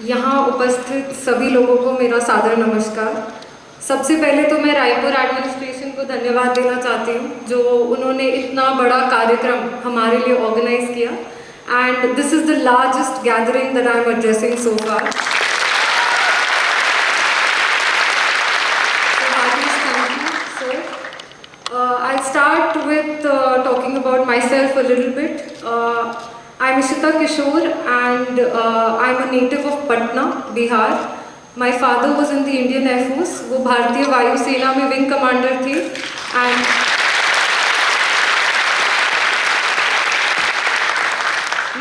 यहाँ उपस्थित सभी लोगों को मेरा सादर नमस्कार। सबसे पहले तो मैं रायपुर एडमिनिस्ट्रेशन को धन्यवाद देना चाहती हूँ जो उन्होंने इतना बड़ा कार्यक्रम हमारे लिए ऑर्गेनाइज किया and this is the largest gathering that I am addressing so far. I'll start with talking about myself a little bit. I'm Ishita Kishore and I'm a native of Patna, Bihar. My father was in the Indian Air Force. वो भारतीय वायु सेना में wing commander थे and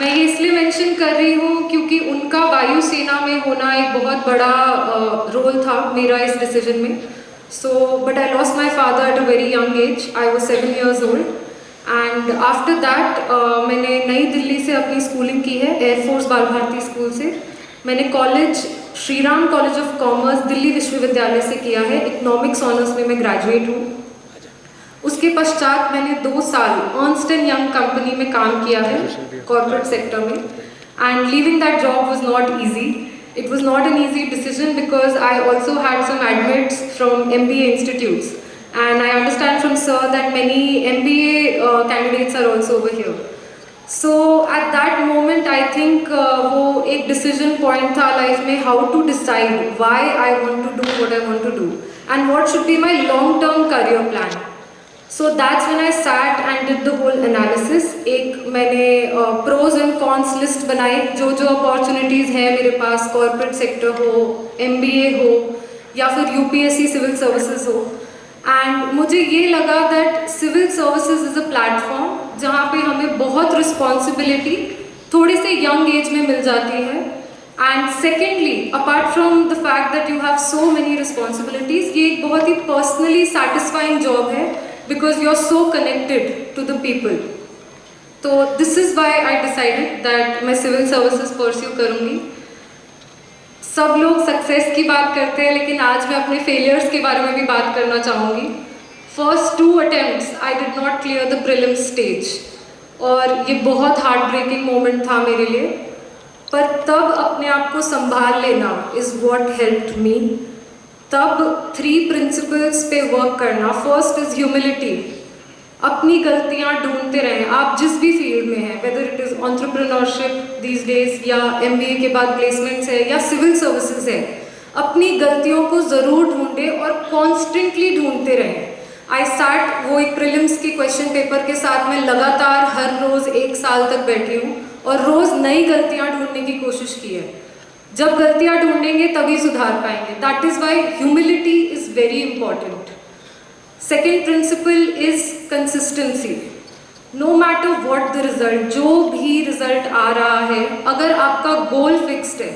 मैं ये इसलिए mention कर रही हूँ क्योंकि उनका वायु सेना में होना एक बहुत बड़ा रोल था मेरा इस डिसीजन में। But I lost my father at a very young age. I was 7 years old. And after that, मैंने नई दिल्ली से अपनी स्कूलिंग की है, एयरफोर्स बाल भारती स्कूल से। मैंने college Shri Ram college of commerce Delhi विश्वविद्यालय से किया है। इकोनॉमिक्स ऑनर्स में मैं ग्रेजुएट हूँ। उसके पश्चात मैंने 2 साल अर्नस्ट एंड यंग कंपनी में काम किया है कॉर्पोरेट सेक्टर में and leaving that job was not easy. It was not an easy decision because I also had some admits from MBA institutes and I understand from sir that many MBA candidates are also over here. So at that moment I think वो एक decision point था life में how to decide why I want to do what I want to do and what should be my long term career plan. So that's when I sat and did the whole analysis. एक मैंने pros and cons list बनाई जो opportunities है मेरे पास corporate sector हो, MBA हो या फिर UPSC civil services हो and मुझे ये लगा that civil services is a platform जहाँ पे हमें बहुत responsibility थोड़े से young age में मिल जाती है and secondly apart from the fact that you have so many responsibilities ये एक बहुत ही personally satisfying job है because you're so connected to the people. So this is why I decided that मैं civil services pursue करूँगी। सब लोग success की बात करते हैं लेकिन आज मैं अपने फेलियर्स के बारे में भी बात करना चाहूँगी। First 2 attempts I did not clear the prelims stage और ये बहुत हार्ट ब्रेकिंग मोमेंट था मेरे लिए पर तब अपने आप को संभाल लेना is what helped me। तब 3 प्रिंसिपल्स पे वर्क करना। फर्स्ट इज ह्यूमिलिटी, अपनी गलतियाँ ढूंढते रहें आप जिस भी फील्ड में हैं, whether it is entrepreneurship these days या MBA के बाद प्लेसमेंट्स है या सिविल सर्विसेज है, अपनी गलतियों को ज़रूर ढूंढें और कॉन्स्टेंटली ढूंढते रहें। आई सैट वो एक प्रीलिम्स के क्वेश्चन पेपर के साथ मैं लगातार हर रोज़ 1 साल तक बैठी हूँ और रोज़ नई गलतियाँ ढूंढने की कोशिश की है। जब गलतियाँ ढूंढेंगे तभी सुधार पाएंगे। That is why humility is very important. Second principle is consistency. No matter what the result, जो भी रिजल्ट आ रहा है, अगर आपका गोल फिक्स्ड है,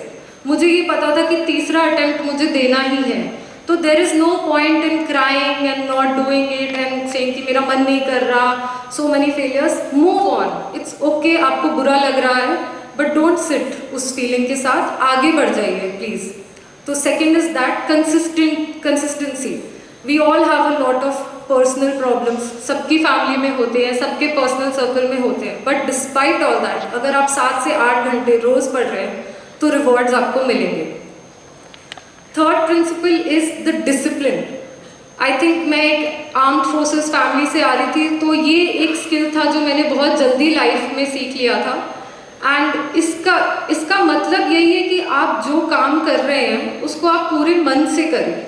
मुझे ये पता था कि तीसरा अटेम्प्ट मुझे देना ही है, तो there is no point in crying and not doing it and saying कि मेरा मन नहीं कर रहा, so many failures, move on. It's okay, आपको बुरा लग रहा है बट डोंट सिट उस फीलिंग के साथ, आगे बढ़ जाइए प्लीज़। तो second is that consistency. We all have a lot of personal problems, सबकी फैमिली में होते हैं, सबके पर्सनल सर्कल में होते हैं, बट डिस्पाइट ऑल दैट अगर आप 7 से 8 घंटे रोज़ पढ़ रहे हैं तो रिवॉर्ड्स आपको मिलेंगे। Third principal is the discipline. I think मैं एक आर्म्ड फोर्सेस फैमिली से आ रही थी तो ये एक स्किल था जो मैंने बहुत जल्दी लाइफ में सीख लिया था एंड इसका मतलब यही है कि आप जो काम कर रहे हैं उसको आप पूरे मन से करें।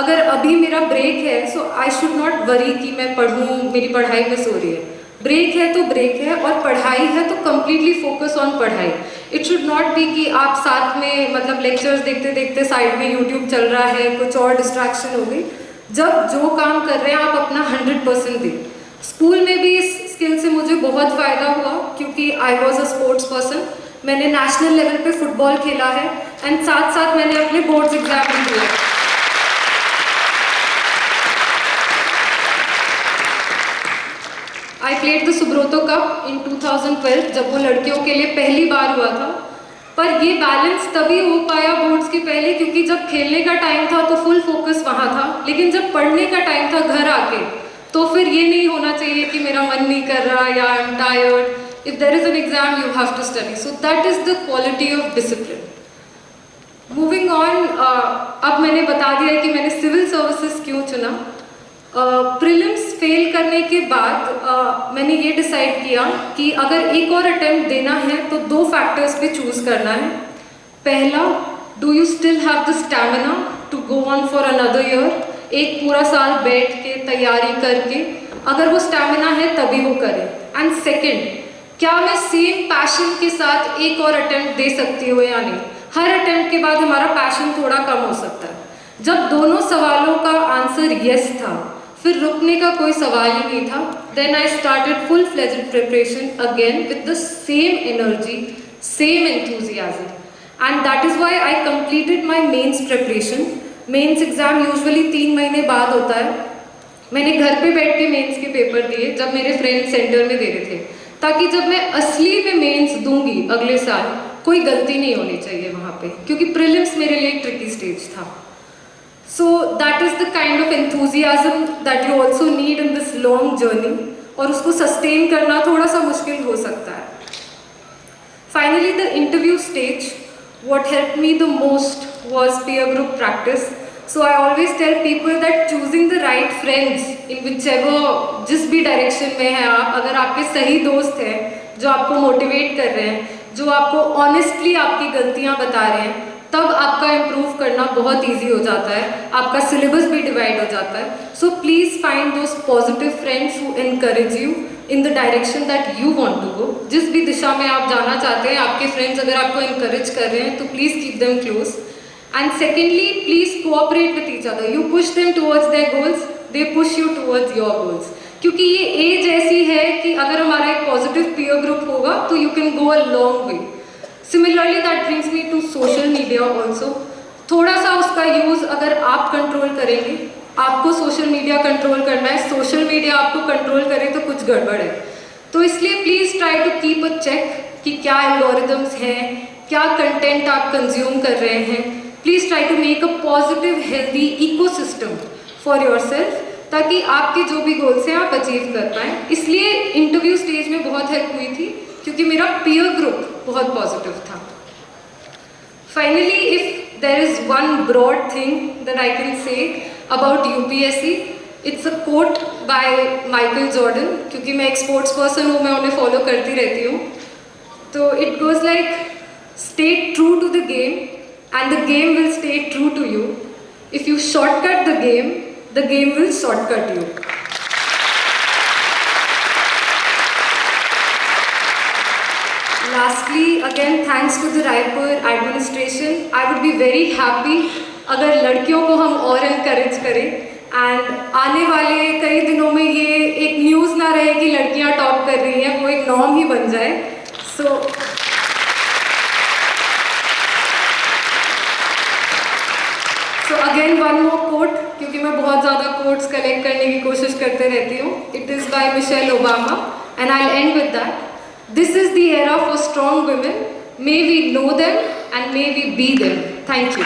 अगर अभी मेरा ब्रेक है सो आई शुड नॉट वरी कि मैं पढ़ूँ, मेरी पढ़ाई मिस हो रही है। ब्रेक है तो ब्रेक है और पढ़ाई है तो कम्प्लीटली फोकस ऑन पढ़ाई। इट शुड नॉट बी कि आप साथ में मतलब लेक्चर्स देखते देखते साइड में यूट्यूब चल रहा है, कुछ और डिस्ट्रैक्शन हो गई। जब जो काम कर रहे हैं आप अपना 100% दें। स्कूल में भी इस स्किल से मुझे बहुत फ़ायदा हुआ क्योंकि I was a sports person. मैंने नेशनल लेवल पे फुटबॉल खेला है एंड साथ साथ मैंने अपने बोर्ड्स एग्जाम भी दिया। I played the Subroto cup in 2012 जब वो लड़कियों के लिए पहली बार हुआ था, पर ये बैलेंस तभी हो पाया बोर्ड्स के पहले क्योंकि जब खेलने का टाइम था तो फुल फोकस वहाँ था, लेकिन जब पढ़ने का टाइम था घर आके तो फिर ये नहीं होना चाहिए कि मेरा मन नहीं कर रहा या I am tired. If there is an exam you have to study, so that is the quality of discipline. अब मैंने बता दिया है कि मैंने सिविल सर्विसेज क्यों चुना। प्रीलिम्स फेल करने के बाद मैंने ये डिसाइड किया कि अगर एक और अटेम्प्ट देना है तो 2 फैक्टर्स पे चूज़ करना है। पहला, do you still have the stamina to go on for another year, एक पूरा साल बैठ के तैयारी करके, अगर वो स्टैमिना है तभी वो करें। एंड सेकेंड, क्या मैं सेम पैशन के साथ एक और अटेम्प्ट दे सकती हूँ या नहीं। हर अटेम्प्ट के बाद हमारा पैशन थोड़ा कम हो सकता है। जब दोनों सवालों का आंसर यस था, फिर रुकने का कोई सवाल ही नहीं था। Then I started full fledged preparation again with the same energy, same enthusiasm, and that is why I completed my mains preparation. Mains exam usually 3 महीने बाद होता है। मैंने घर पे बैठ के मेंस के पेपर दिए जब मेरे फ्रेंड सेंटर में दे रहे थे, ताकि जब मैं असली में मेंस दूंगी अगले साल, कोई गलती नहीं होनी चाहिए वहाँ पे, क्योंकि प्रीलिम्स मेरे लिए ट्रिकी स्टेज था। So that is the kind of enthusiasm that you also need in this long journey, और उसको sustain करना थोड़ा सा मुश्किल हो सकता है। Finally, the interview stage, what helped me the most was peer group practice. So I always tell people that choosing the right friends in whichever, जिस भी direction में है आप, अगर आपके सही दोस्त हैं जो आपको motivate कर रहे हैं, जो आपको honestly आपकी गलतियाँ बता रहे हैं, तब आपका इम्प्रूव करना बहुत ईजी हो जाता है, आपका सिलेबस भी डिवाइड हो जाता है। So please find those positive friends who encourage you in the direction that you want to go. जिस भी दिशा में आप जाना चाहते हैं, आपके फ्रेंड्स अगर आपको एनकरेज कर रहे हैं तो please keep them close. And secondly, please cooperate with each other. You push them towards their goals, they push you towards your goals. क्योंकि ये एज ऐसी है कि अगर हमारा एक पॉजिटिव पीयर ग्रुप होगा तो you can go a long way. Similarly, that brings me to social media also. थोड़ा सा उसका यूज़ अगर आप कंट्रोल करेंगे, आपको सोशल मीडिया कंट्रोल करना है, सोशल मीडिया आपको कंट्रोल करे तो कुछ गड़बड़ है। तो इसलिए please try to keep a check कि क्या एल्गोरिदम्स हैं, क्या कंटेंट आप कंज्यूम कर रहे हैं। Please try to make a positive healthy ecosystem for yourself, ताकि आपके जो भी गोल्स हैं आप अचीव कर पाएँ। इसलिए इंटरव्यू स्टेज में बहुत हेल्प हुई थी, क्योंकि मेरा पीयर ग्रुप बहुत पॉजिटिव था। Finally, if there is one broad thing that I can say about UPSC, it's a quote by Michael Jordan, क्योंकि मैं एक स्पोर्ट्स पर्सन हूँ, मैं उन्हें फॉलो करती रहती हूँ। तो it goes like, stay true to the game and the game will stay true to you. If you shortcut the game will shortcut you. Lastly, again thanks to the Raipur administration. I would be very happy अगर लड़कियों को हम और encourage करें, and आने वाले कई दिनों में ये एक न्यूज़ ना रहे कि लड़कियां टॉप कर रही हैं, वो एक नॉर्म ही बन जाए। So again one more quote, क्योंकि मैं बहुत ज़्यादा quotes कलेक्ट करने की कोशिश करते रहती हूँ। It is by Michelle Obama, and I'll end with that. This is the era for strong women. May we know them and may we be them. Thank you.